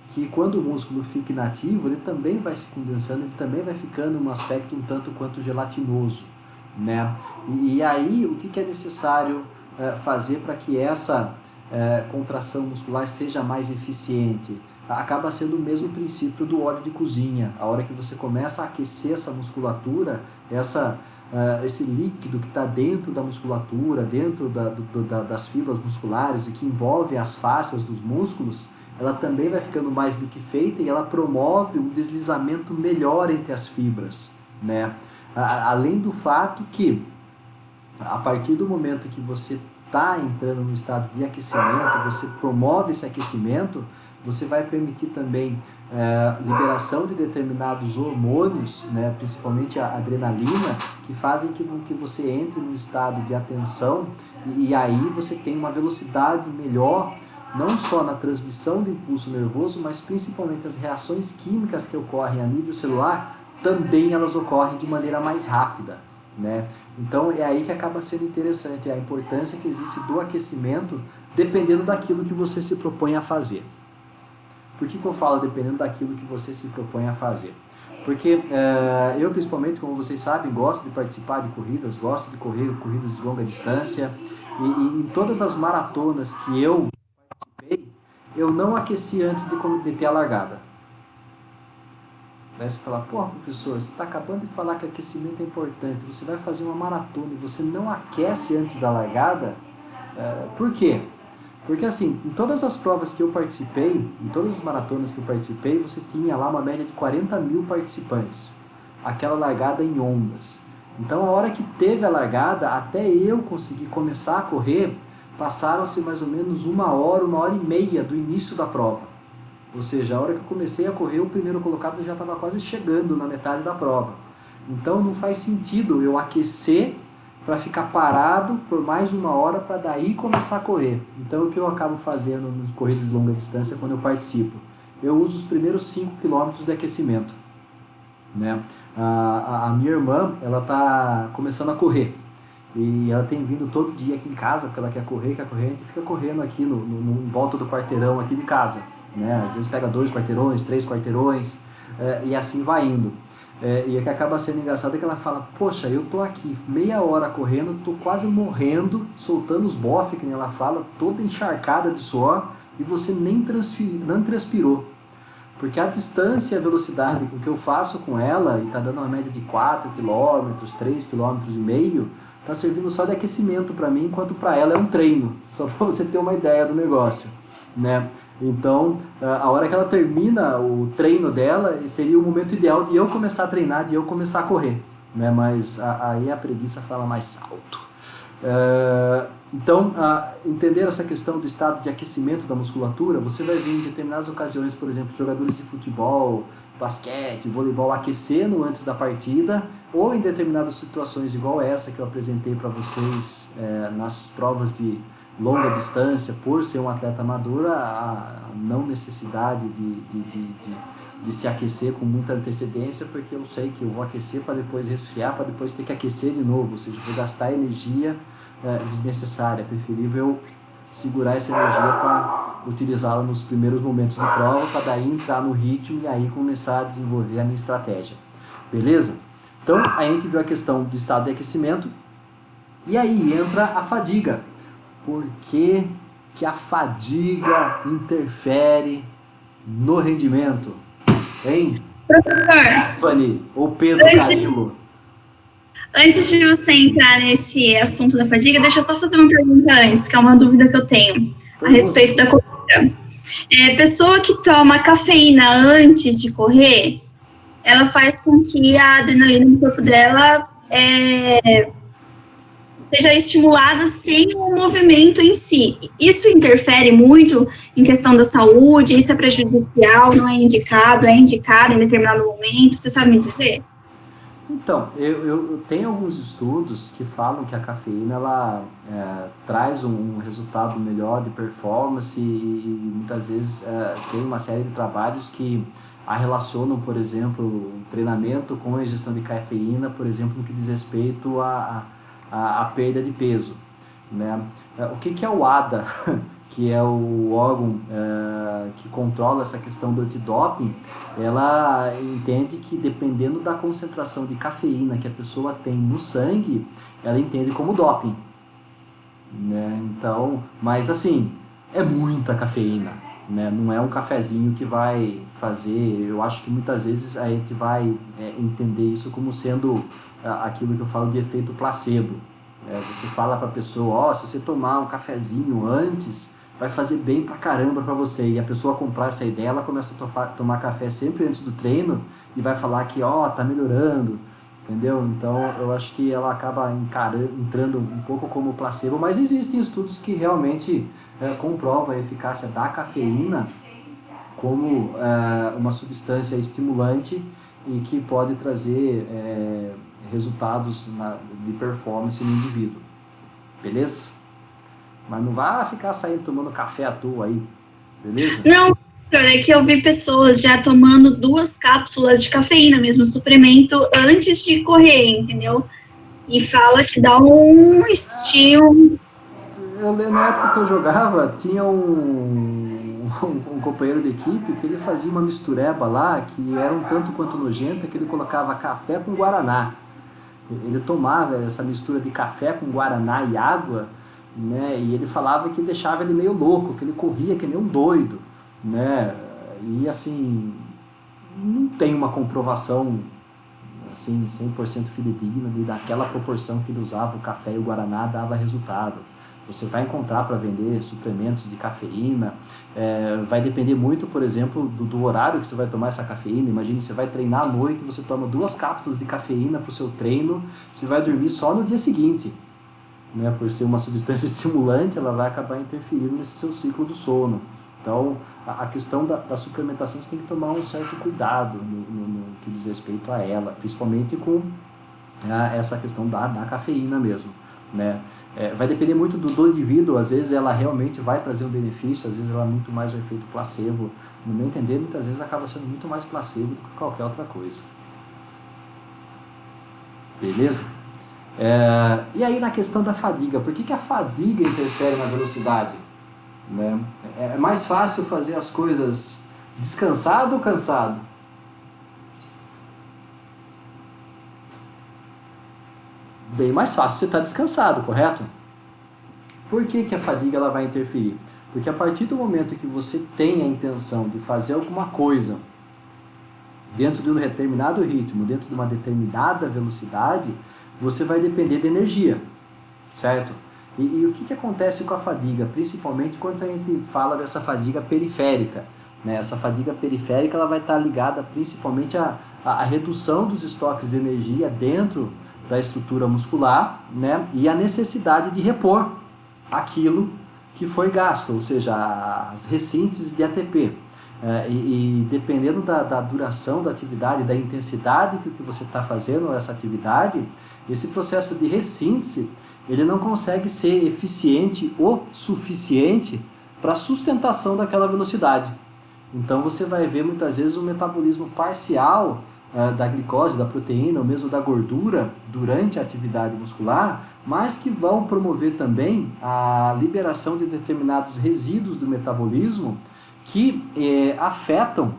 que quando o músculo fica inativo, ele também vai se condensando, ele também vai ficando um aspecto um tanto quanto gelatinoso, né? E aí, o que é necessário fazer para que essa contração muscular seja mais eficiente? Acaba sendo o mesmo princípio do óleo de cozinha. A hora que você começa a aquecer essa musculatura, esse líquido que está dentro da musculatura, dentro das fibras musculares e que envolve as fáscias dos músculos, ela também vai ficando mais liquefeita e ela promove um deslizamento melhor entre as fibras, né? Além do fato que, a partir do momento que você está entrando no estado de aquecimento, você promove esse aquecimento, você vai permitir também liberação de determinados hormônios, né, principalmente a adrenalina, que fazem que você entre num estado de atenção e aí você tem uma velocidade melhor, não só na transmissão do impulso nervoso, mas principalmente as reações químicas que ocorrem a nível celular, também elas ocorrem de maneira mais rápida, né? Então é aí que acaba sendo interessante a importância que existe do aquecimento, dependendo daquilo que você se propõe a fazer. Por que eu falo dependendo daquilo que você se propõe a fazer? Porque eu, principalmente, como vocês sabem, gosto de participar de corridas, gosto de correr corridas de longa distância, e em todas as maratonas que eu participei, eu não aqueci antes de ter a largada. Daí você fala, pô, professor, você está acabando de falar que aquecimento é importante, você vai fazer uma maratona e você não aquece antes da largada? Por quê? Porque assim, em todas as provas que eu participei, em todas as maratonas que eu participei, você tinha lá uma média de 40 mil participantes. Aquela largada em ondas. Então a hora que teve a largada, até eu conseguir começar a correr, passaram-se mais ou menos 1 hora e meia do início da prova. Ou seja, a hora que eu comecei a correr, o primeiro colocado já estava quase chegando na metade da prova. Então não faz sentido eu aquecer para ficar parado por mais 1 hora para daí começar a correr. Então o que eu acabo fazendo nas corridas de longa distância quando eu participo? Eu uso os primeiros 5 quilômetros de aquecimento. Né? A minha irmã, ela está começando a correr. E ela tem vindo todo dia aqui em casa, porque ela quer correr, a gente fica correndo aqui no volta do quarteirão aqui de casa. Né? Às vezes pega 2 quarteirões, 3 quarteirões, e assim vai indo. E o que acaba sendo engraçado é que ela fala, poxa, eu tô aqui meia hora correndo, tô quase morrendo, soltando os bofes, que nem ela fala, toda encharcada de suor, e você nem transpirou. Porque a distância e a velocidade com que eu faço com ela, e tá dando uma média de 4 km, 3,5 km, tá servindo só de aquecimento para mim, enquanto para ela é um treino, só para você ter uma ideia do negócio. Né? Então, a hora que ela termina o treino dela, seria o momento ideal de eu começar a treinar, de eu começar a correr. Né? Mas aí a preguiça fala mais alto. Então, entender essa questão do estado de aquecimento da musculatura, você vai ver em determinadas ocasiões, por exemplo, jogadores de futebol, basquete, voleibol aquecendo antes da partida, ou em determinadas situações igual essa que eu apresentei para vocês nas provas de longa distância, por ser um atleta amador, a não necessidade de se aquecer com muita antecedência, porque eu sei que eu vou aquecer para depois resfriar, para depois ter que aquecer de novo, ou seja, vou gastar energia desnecessária. É preferível segurar essa energia para utilizá-la nos primeiros momentos de prova, para daí entrar no ritmo e aí começar a desenvolver a minha estratégia. Beleza? Então, a gente viu a questão do estado de aquecimento, e aí entra a fadiga. Por que a fadiga interfere no rendimento? Hein? Professor, Fanny ou Pedro Carilo? antes de você entrar nesse assunto da fadiga, deixa eu só fazer uma pergunta antes, que é uma dúvida que eu tenho a respeito da corrida. Pessoa que toma cafeína antes de correr, ela faz com que a adrenalina no corpo dela seja estimulada sem o movimento em si. Isso interfere muito em questão da saúde? Isso é prejudicial? Não é indicado? É indicado em determinado momento? Você sabe me dizer? Então, eu tenho alguns estudos que falam que a cafeína ela traz um resultado melhor de performance e muitas vezes tem uma série de trabalhos que a relacionam, por exemplo, o treinamento com a ingestão de cafeína, por exemplo, no que diz respeito a perda de peso. Né? O que é o ADA, que é o órgão que controla essa questão do antidoping? Ela entende que dependendo da concentração de cafeína que a pessoa tem no sangue, ela entende como doping. Né? Então, mas assim, é muita cafeína. Né? Não é um cafezinho que vai fazer. Eu acho que muitas vezes a gente vai entender isso como sendo aquilo que eu falo de efeito placebo. Você fala para a pessoa, se você tomar um cafezinho antes, vai fazer bem pra caramba para você. E a pessoa comprar essa ideia, ela começa a tomar café sempre antes do treino e vai falar que tá melhorando. Entendeu? Então eu acho que ela acaba entrando um pouco como placebo, mas existem estudos que realmente comprovam a eficácia da cafeína como uma substância estimulante e que pode trazer resultados de performance no indivíduo. Beleza? Mas não vá ficar saindo tomando café à toa aí. Beleza? Não, é que eu vi pessoas já tomando 2 cápsulas de cafeína, mesmo suplemento, antes de correr, entendeu? E fala que dá um estímulo. Na época que eu jogava, tinha um companheiro de equipe que ele fazia uma mistureba lá, que era um tanto quanto nojenta, que ele colocava café com guaraná. Ele tomava essa mistura de café com guaraná e água, né? E ele falava que deixava ele meio louco, que ele corria que nem um doido, né? E assim, não tem uma comprovação assim 100% fidedigna de daquela proporção que ele usava o café e o guaraná dava resultado. você vai encontrar para vender suplementos de cafeína, vai depender muito, por exemplo, do horário que você vai tomar essa cafeína. Imagine, você vai treinar à noite, você toma 2 cápsulas de cafeína para o seu treino, você vai dormir só no dia seguinte. Né, por ser uma substância estimulante, ela vai acabar interferindo nesse seu ciclo do sono. Então, a questão da suplementação, você tem que tomar um certo cuidado no que diz respeito a ela, principalmente com essa questão da cafeína mesmo. Né? Vai depender muito do indivíduo, às vezes ela realmente vai trazer um benefício, às vezes ela é muito mais um efeito placebo. No meu entender, muitas vezes acaba sendo muito mais placebo do que qualquer outra coisa. Beleza? E aí na questão da fadiga, por que a fadiga interfere na velocidade? Né? É mais fácil fazer as coisas descansado ou cansado? Bem mais fácil você estar descansado, correto? Por que a fadiga ela vai interferir? Porque a partir do momento que você tem a intenção de fazer alguma coisa dentro de um determinado ritmo, dentro de uma determinada velocidade, você vai depender de energia, certo? E o que acontece com a fadiga, principalmente quando a gente fala dessa fadiga periférica? Né? Essa fadiga periférica ela vai estar ligada principalmente à redução dos estoques de energia dentro da estrutura muscular, né? E a necessidade de repor aquilo que foi gasto, ou seja, as ressíntese de ATP. E dependendo da duração da atividade, da intensidade que você está fazendo essa atividade, esse processo de ressíntese ele não consegue ser eficiente ou suficiente para a sustentação daquela velocidade. Então você vai ver muitas vezes um metabolismo parcial da glicose, da proteína, ou mesmo da gordura durante a atividade muscular, mas que vão promover também a liberação de determinados resíduos do metabolismo que afetam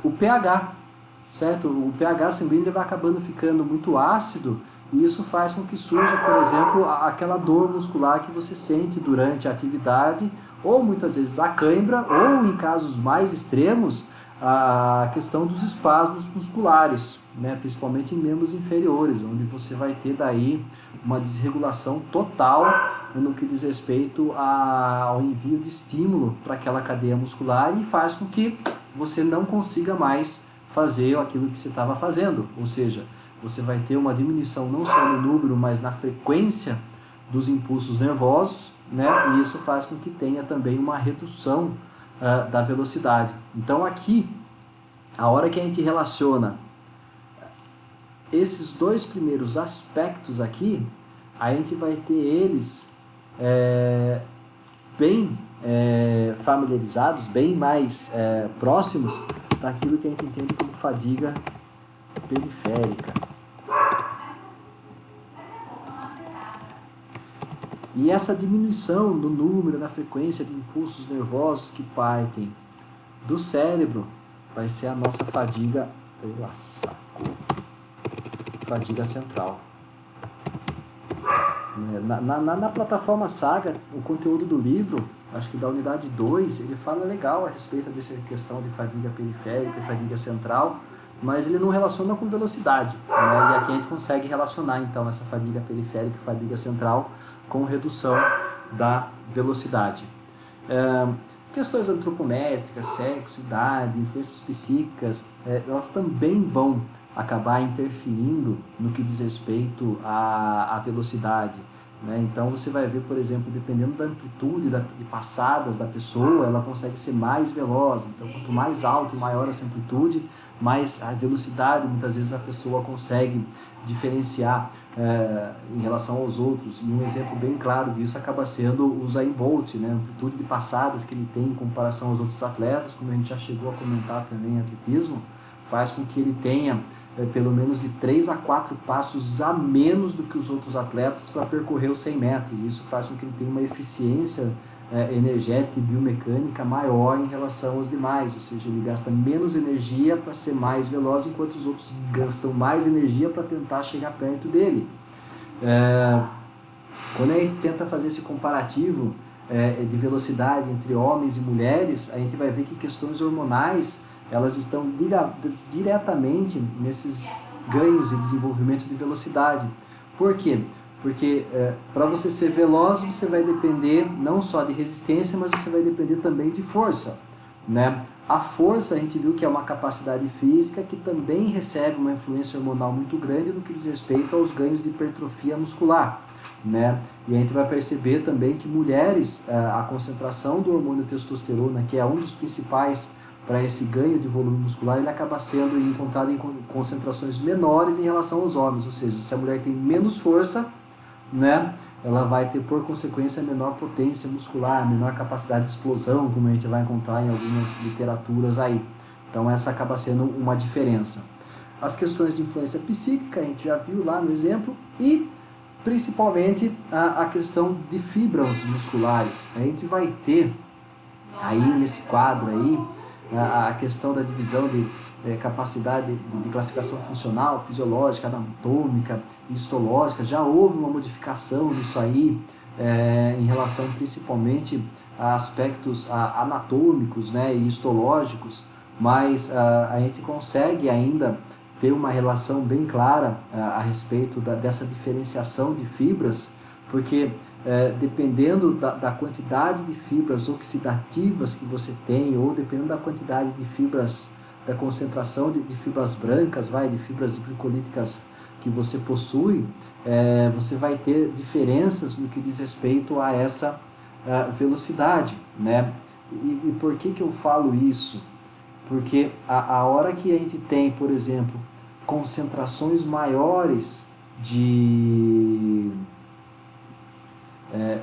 o pH, certo? O pH sanguíneo vai acabando ficando muito ácido e isso faz com que surja, por exemplo, aquela dor muscular que você sente durante a atividade, ou muitas vezes a cãibra, ou em casos mais extremos, a questão dos espasmos musculares, né? Principalmente em membros inferiores, onde você vai ter daí uma desregulação total no que diz respeito ao envio de estímulo para aquela cadeia muscular e faz com que você não consiga mais fazer aquilo que você estava fazendo, ou seja, você vai ter uma diminuição não só no número, mas na frequência dos impulsos nervosos, né? E isso faz com que tenha também uma redução da velocidade. Então aqui, a hora que a gente relaciona esses dois primeiros aspectos aqui, a gente vai ter eles bem familiarizados, bem mais próximos daquilo que a gente entende como fadiga periférica. E essa diminuição no número, na frequência de impulsos nervosos que partem do cérebro vai ser a nossa fadiga, fadiga central. Na plataforma Saga, o conteúdo do livro, acho que da unidade 2, ele fala legal a respeito dessa questão de fadiga periférica e fadiga central, mas ele não relaciona com velocidade, né? E aqui a gente consegue relacionar então essa fadiga periférica e fadiga central com redução da velocidade. Questões antropométricas, sexo, idade, influências psíquicas, elas também vão acabar interferindo no que diz respeito à velocidade. Né? Então você vai ver, por exemplo, dependendo da amplitude de passadas da pessoa, ela consegue ser mais veloz. Então quanto mais alto e maior essa amplitude, mais a velocidade muitas vezes a pessoa consegue diferenciar em relação aos outros. E um exemplo bem claro disso acaba sendo o Usain Bolt, né? A amplitude de passadas que ele tem em comparação aos outros atletas, como a gente já chegou a comentar também em atletismo, faz com que ele tenha pelo menos de 3 a 4 passos a menos do que os outros atletas para percorrer os 100 metros. Isso faz com que ele tenha uma eficiência energética e biomecânica maior em relação aos demais, ou seja, ele gasta menos energia para ser mais veloz, enquanto os outros gastam mais energia para tentar chegar perto dele. Quando a gente tenta fazer esse comparativo de velocidade entre homens e mulheres, a gente vai ver que questões hormonais elas estão ligadas diretamente nesses ganhos e desenvolvimento de velocidade. Por quê? Porque para você ser veloz, você vai depender não só de resistência, mas você vai depender também de força, né? A força, a gente viu que é uma capacidade física que também recebe uma influência hormonal muito grande no que diz respeito aos ganhos de hipertrofia muscular, né? E a gente vai perceber também que mulheres, a concentração do hormônio testosterona, que é um dos principais para esse ganho de volume muscular, ele acaba sendo encontrado em concentrações menores em relação aos homens, ou seja, se a mulher tem menos força, né, ela vai ter por consequência menor potência muscular, menor capacidade de explosão, como a gente vai encontrar em algumas literaturas aí. Então essa acaba sendo uma diferença. As questões de influência psíquica, a gente já viu lá no exemplo, e principalmente a questão de fibras musculares. A gente vai ter aí nesse quadro aí a questão da divisão de capacidade de classificação funcional, fisiológica, anatômica, histológica. Já houve uma modificação disso aí em relação principalmente a aspectos anatômicos, né, e histológicos, mas a gente consegue ainda ter uma relação bem clara a respeito dessa diferenciação de fibras, porque dependendo da quantidade de fibras oxidativas que você tem, ou dependendo da quantidade de fibras, da concentração de fibras brancas, de fibras glicolíticas que você possui, você vai ter diferenças no que diz respeito a essa velocidade, né? E por que eu falo isso? Porque a hora que a gente tem, por exemplo, concentrações maiores de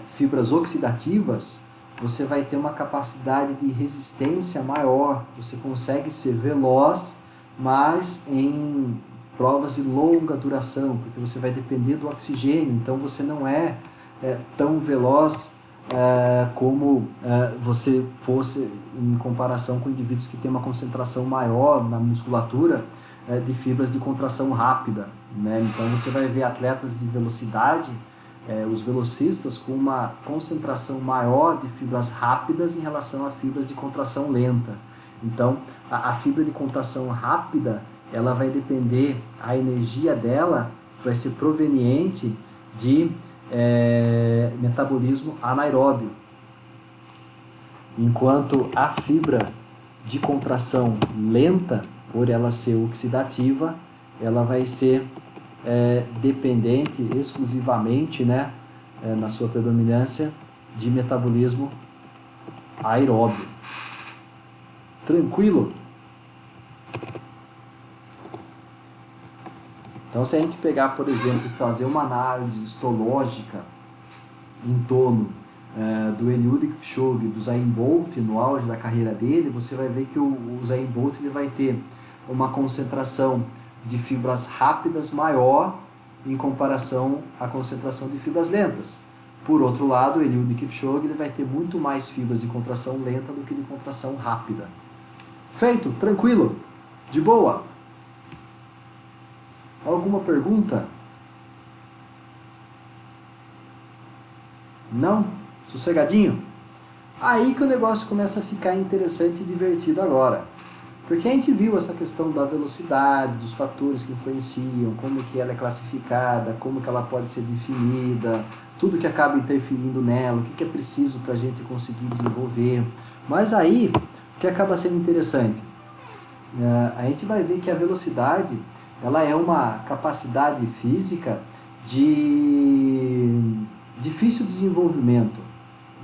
fibras oxidativas, você vai ter uma capacidade de resistência maior, você consegue ser veloz, mas em provas de longa duração, porque você vai depender do oxigênio, então você não é tão veloz como você fosse em comparação com indivíduos que têm uma concentração maior na musculatura de fibras de contração rápida, né? Então você vai ver atletas de velocidade, os velocistas com uma concentração maior de fibras rápidas em relação a fibras de contração lenta. Então, a fibra de contração rápida, ela vai depender, a energia dela vai ser proveniente de metabolismo anaeróbio. Enquanto a fibra de contração lenta, por ela ser oxidativa, ela vai ser dependente exclusivamente, né, na sua predominância, de metabolismo aeróbio. Tranquilo? Então, se a gente pegar, por exemplo, e fazer uma análise histológica em torno do Eliud Kipchoge, do Usain Bolt no auge da carreira dele, você vai ver que o Usain Bolt ele vai ter uma concentração de fibras rápidas maior em comparação à concentração de fibras lentas. Por outro lado, o Eliud Kipchoge ele vai ter muito mais fibras de contração lenta do que de contração rápida. Feito? Tranquilo? De boa? Alguma pergunta? Não? Sossegadinho? Aí que o negócio começa a ficar interessante e divertido agora. Porque a gente viu essa questão da velocidade, dos fatores que influenciam, como que ela é classificada, como que ela pode ser definida, tudo que acaba interferindo nela, o que é preciso para a gente conseguir desenvolver. Mas aí, o que acaba sendo interessante? A gente vai ver que a velocidade, ela é uma capacidade física de difícil desenvolvimento,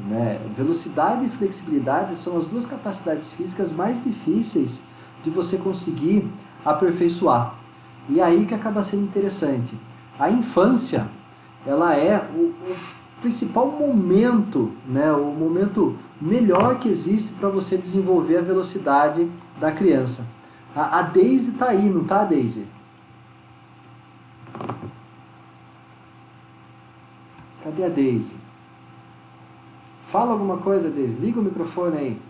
né? Velocidade e flexibilidade são as duas capacidades físicas mais difíceis de você conseguir aperfeiçoar. E aí que acaba sendo interessante. A infância, ela é o principal momento, né? O momento melhor que existe para você desenvolver a velocidade da criança. A Daisy está aí, não está, Daisy? Cadê a Daisy? Fala alguma coisa, Daisy. Liga o microfone aí.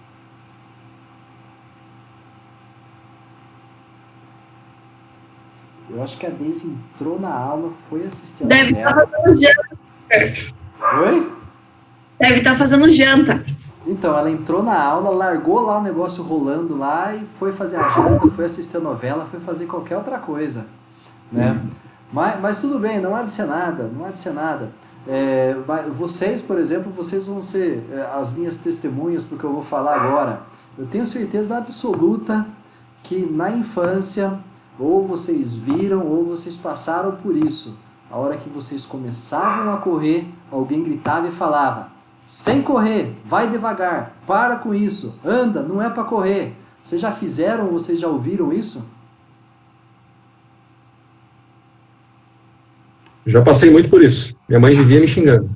Eu acho que a Daisy entrou na aula, foi assistir a Deve estar fazendo janta. Oi? Deve estar fazendo janta. Então, ela entrou na aula, largou lá o negócio rolando lá e foi fazer a janta, foi assistir a novela, foi fazer qualquer outra coisa, né? Mas tudo bem, não há de ser nada, não há de ser nada. Vocês, por exemplo, vocês vão ser as minhas testemunhas porque eu vou falar agora. Eu tenho certeza absoluta que na infância, ou vocês viram, ou vocês passaram por isso. A hora que vocês começavam a correr, alguém gritava e falava: sem correr, vai devagar, para com isso, anda, não é para correr. Vocês já fizeram, vocês já ouviram isso? Já passei muito por isso. Minha mãe vivia me xingando.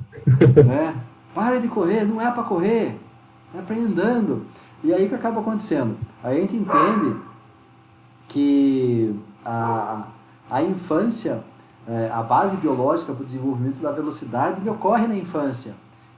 Pare de correr, não é para correr, é para ir andando. E aí o que acaba acontecendo? Aí a gente entende que a infância, a base biológica para o desenvolvimento da velocidade, ele ocorre na infância.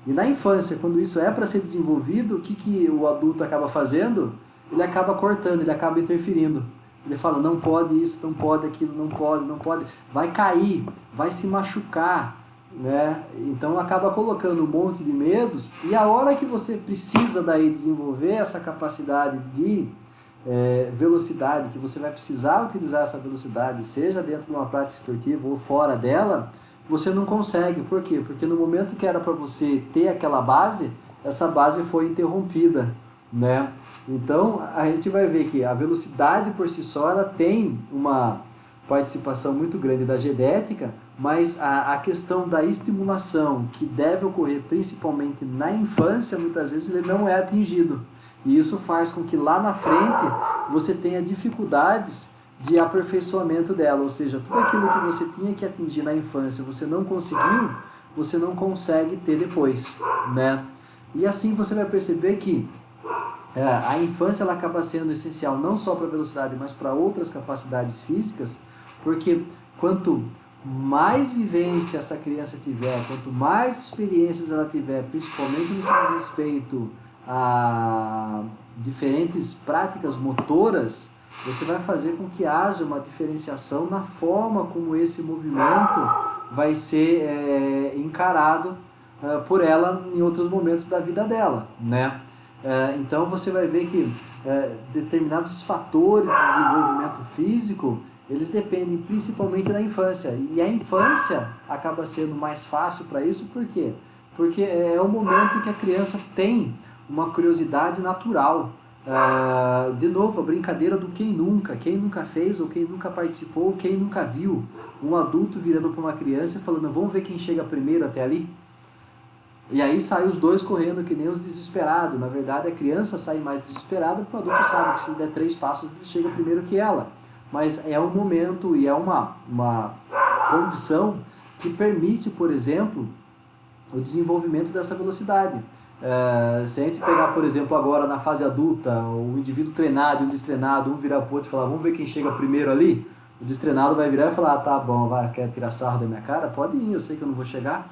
E na infância, quando isso é para ser desenvolvido, o que o adulto acaba fazendo? Ele acaba cortando, ele acaba interferindo. Ele fala: não pode isso, não pode aquilo, não pode, vai cair, vai se machucar, né? Então acaba colocando um monte de medos, e a hora que você precisa daí desenvolver essa capacidade de velocidade, que você vai precisar utilizar essa velocidade, seja dentro de uma prática esportiva ou fora dela, você não consegue. Por quê? Porque no momento que era para você ter aquela base, essa base foi interrompida, né? Então a gente vai ver que a velocidade por si só ela tem uma participação muito grande da genética, mas a questão da estimulação, que deve ocorrer principalmente na infância, muitas vezes ele não é atingido. E isso faz com que lá na frente você tenha dificuldades de aperfeiçoamento dela, ou seja, tudo aquilo que você tinha que atingir na infância, você não conseguiu, você não consegue ter depois, né? E assim você vai perceber que a infância ela acaba sendo essencial não só para a velocidade, mas para outras capacidades físicas, porque quanto mais vivência essa criança tiver, quanto mais experiências ela tiver, principalmente no que diz respeito a diferentes práticas motoras, você vai fazer com que haja uma diferenciação na forma como esse movimento vai ser encarado por ela em outros momentos da vida dela, né? Então você vai ver que determinados fatores de desenvolvimento físico, eles dependem principalmente da infância, e a infância acaba sendo mais fácil para isso. Por quê? Porque é o momento em que a criança tem uma curiosidade natural. De novo, a brincadeira do quem nunca fez, ou quem nunca participou, ou quem nunca viu um adulto virando para uma criança e falando: vamos ver quem chega primeiro até ali? E aí saem os dois correndo que nem os desesperados. Na verdade, a criança sai mais desesperada porque o adulto sabe que se der 3 passos ele chega primeiro que ela. Mas é um momento e é uma condição que permite, por exemplo, o desenvolvimento dessa velocidade. Se a gente pegar, por exemplo, agora na fase adulta, o indivíduo treinado e o destreinado, um virar para o outro e falar: vamos ver quem chega primeiro ali. O destreinado vai virar e falar: tá bom, quer tirar sarro da minha cara? Pode ir, eu sei que eu não vou chegar.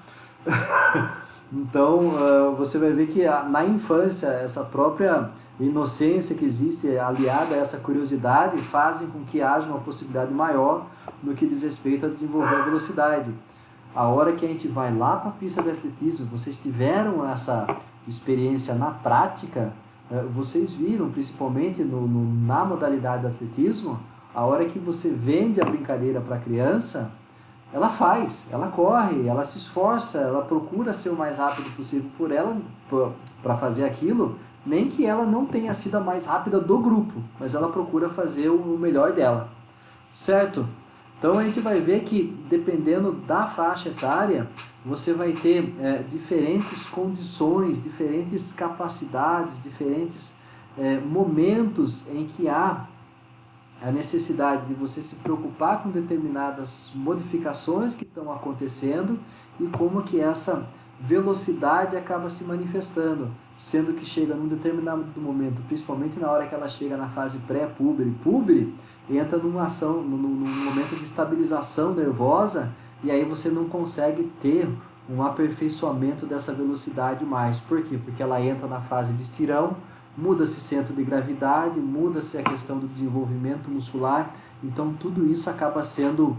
Então, você vai ver que na infância, essa própria inocência que existe, aliada a essa curiosidade, fazem com que haja uma possibilidade maior no que diz respeito a desenvolver a velocidade. A hora que a gente vai lá para a pista de atletismo, vocês tiveram essa experiência na prática, vocês viram, principalmente na modalidade do atletismo, a hora que você vende a brincadeira para a criança, ela faz, ela corre, ela se esforça, ela procura ser o mais rápido possível por ela, para fazer aquilo, nem que ela não tenha sido a mais rápida do grupo, mas ela procura fazer o melhor dela, certo? Então a gente vai ver que, dependendo da faixa etária, você vai ter diferentes condições, diferentes capacidades, diferentes momentos em que há a necessidade de você se preocupar com determinadas modificações que estão acontecendo e como que essa velocidade acaba se manifestando, sendo que chega num determinado momento, principalmente na hora que ela chega na fase pré-púbere, entra num momento de estabilização nervosa, e aí você não consegue ter um aperfeiçoamento dessa velocidade mais. Por quê? Porque ela entra na fase de estirão, muda-se centro de gravidade, muda-se a questão do desenvolvimento muscular, então tudo isso acaba sendo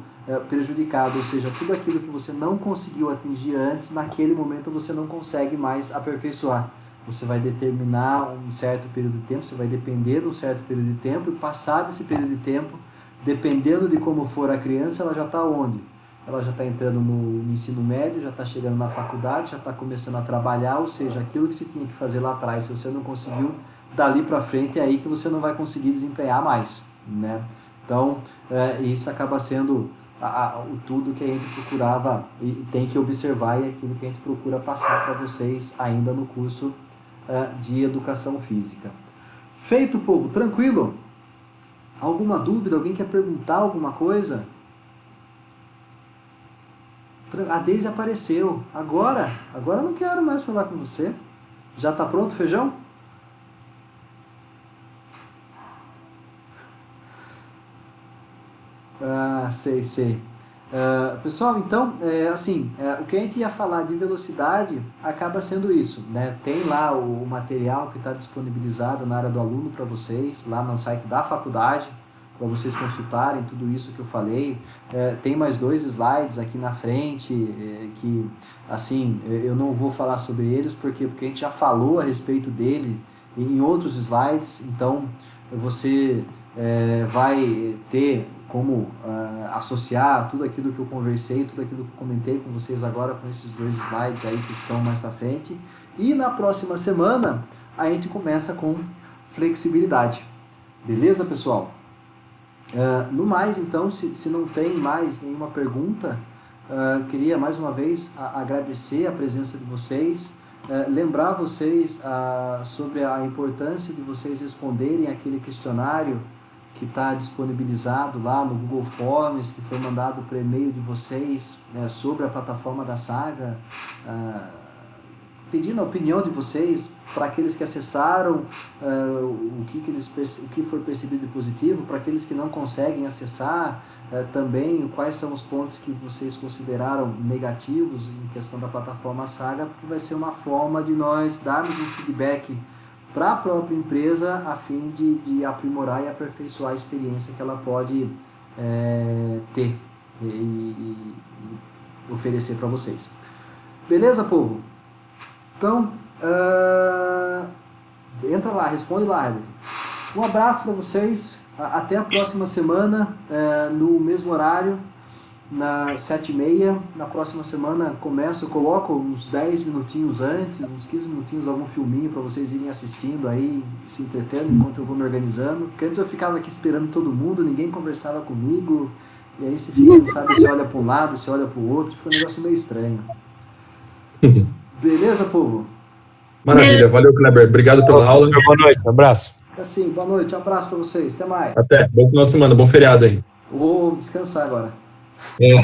prejudicado, ou seja, tudo aquilo que você não conseguiu atingir antes, naquele momento você não consegue mais aperfeiçoar. Você vai determinar um certo período de tempo, você vai depender de um certo período de tempo, e passado esse período de tempo, dependendo de como for a criança, ela já está onde? ela já está entrando no ensino médio, já está chegando na faculdade, já está começando a trabalhar, ou seja, aquilo que você tinha que fazer lá atrás, se você não conseguiu, dali para frente é aí que você não vai conseguir desempenhar mais, né? Então, isso acaba sendo o tudo que a gente procurava e tem que observar, e aquilo que a gente procura passar para vocês ainda no curso de Educação Física. Feito, povo, tranquilo? Alguma dúvida? Alguém quer perguntar alguma coisa? A Deise apareceu. Agora eu não quero mais falar com você. Já está pronto o feijão? Sei. Pessoal, então, o que a gente ia falar de velocidade acaba sendo isso, né? Tem lá o material que está disponibilizado na área do aluno para vocês, lá no site da faculdade, para vocês consultarem tudo isso que eu falei. Tem mais 2 slides aqui na frente, que, assim, eu não vou falar sobre eles, porque a gente já falou a respeito dele em outros slides, então você vai ter como associar tudo aquilo que eu conversei, tudo aquilo que eu comentei com vocês agora com esses 2 slides aí que estão mais para frente. E na próxima semana a gente começa com flexibilidade. Beleza, pessoal? No mais, então, se não tem mais nenhuma pergunta, queria mais uma vez agradecer a presença de vocês, lembrar vocês sobre a importância de vocês responderem aquele questionário que está disponibilizado lá no Google Forms, que foi mandado por e-mail de vocês sobre a plataforma da Saga, pedindo a opinião de vocês para aqueles que acessaram, o que foi percebido de positivo, para aqueles que não conseguem acessar, também quais são os pontos que vocês consideraram negativos em questão da plataforma Saga, porque vai ser uma forma de nós darmos um feedback para a própria empresa a fim de aprimorar e aperfeiçoar a experiência que ela pode ter e oferecer para vocês. Beleza, povo? Então, entra lá, responde lá, Herbert. Um abraço para vocês, até a próxima semana, no mesmo horário, nas 7h30. Na próxima semana eu coloco uns 10 minutinhos antes, uns 15 minutinhos, algum filminho para vocês irem assistindo aí, se entretendo enquanto eu vou me organizando, porque antes eu ficava aqui esperando todo mundo, ninguém conversava comigo, e aí você fica, não sabe se olha para um lado, se olha para o outro, fica um negócio meio estranho. Beleza, povo? Maravilha, valeu, Kleber. Obrigado pela aula. Boa noite, um abraço. Assim, boa noite, um abraço para vocês, até mais. Até, bom final de semana, bom feriado aí. Vou descansar agora. É.